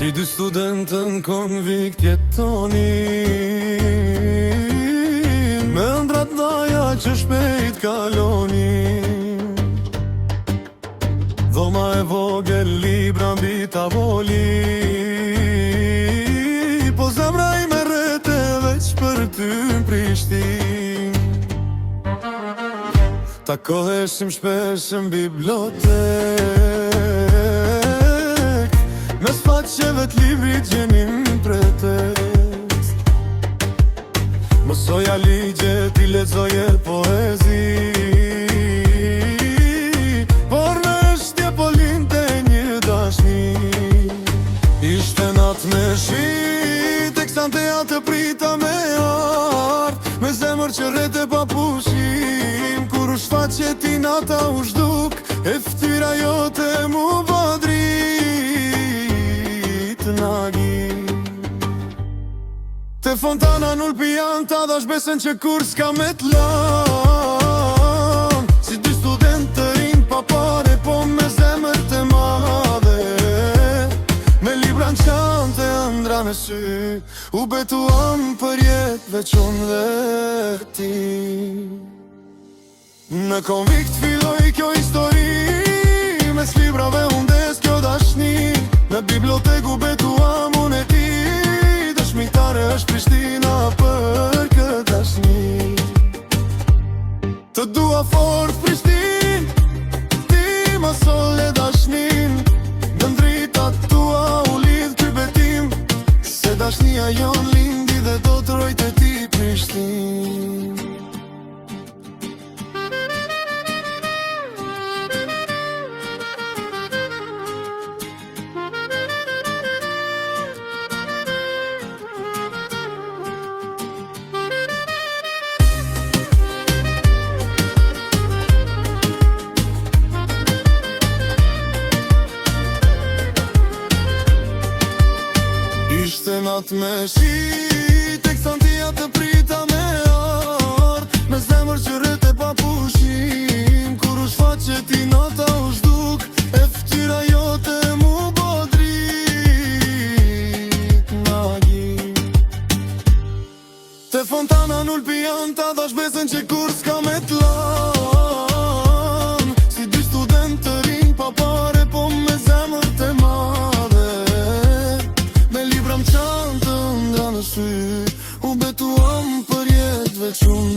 Si dy studentën konvikt jetonin, me ëndrat dhaja që shpejt kalonin. Dhoma e vogël, libra mbi tavoli, po zemra i merrete veç për ty Prishtin. Takoheshim shpesh në bibliotek, mes faqeve t'librit gjenim pretekst. Mësoja ligje, ti lexoje poezi, por në shtje po linte një dashni. Ishte nat me shi, teksante atë prita me art, me zemër që rrete pa pushim. Kur u shfaqe ti nata u shduk, e ftyra jote mu badrit nagi. Te fontana null pijan, ta dash besen që kur s'ka me t'lan. Si dy student të rin pa pare, po me zemër të madhe, me libra në qante, ëndra në sy, u betuam për jetë veç unë dhe ti. Në konvikt filloj kjo histori, mes librave undes kjo dashni. Në biblioteku betuam unë e ti, dëshmitare është Prishtina për këtë dashni. Të dua fort Prishtin, ti ma sole dashnin. Në ndritat tua u lidh ky betim, se dashnia jon lindi dhe do të rojtë e ti Prishtin. Ishte nat me shi, teksantia të prita me art, me zemër që rrete pa pushim. Kur u shfaqe ti nata u shduk, e ftyra jote mu bodrit nagi. Te fontana null pijan, ta dash besen që kur s'ka me t'lan. Si dy student të rin pa pare, po me zemër të madhe, me libra më qante, ëndra në sy, u betuam për jetë veç unë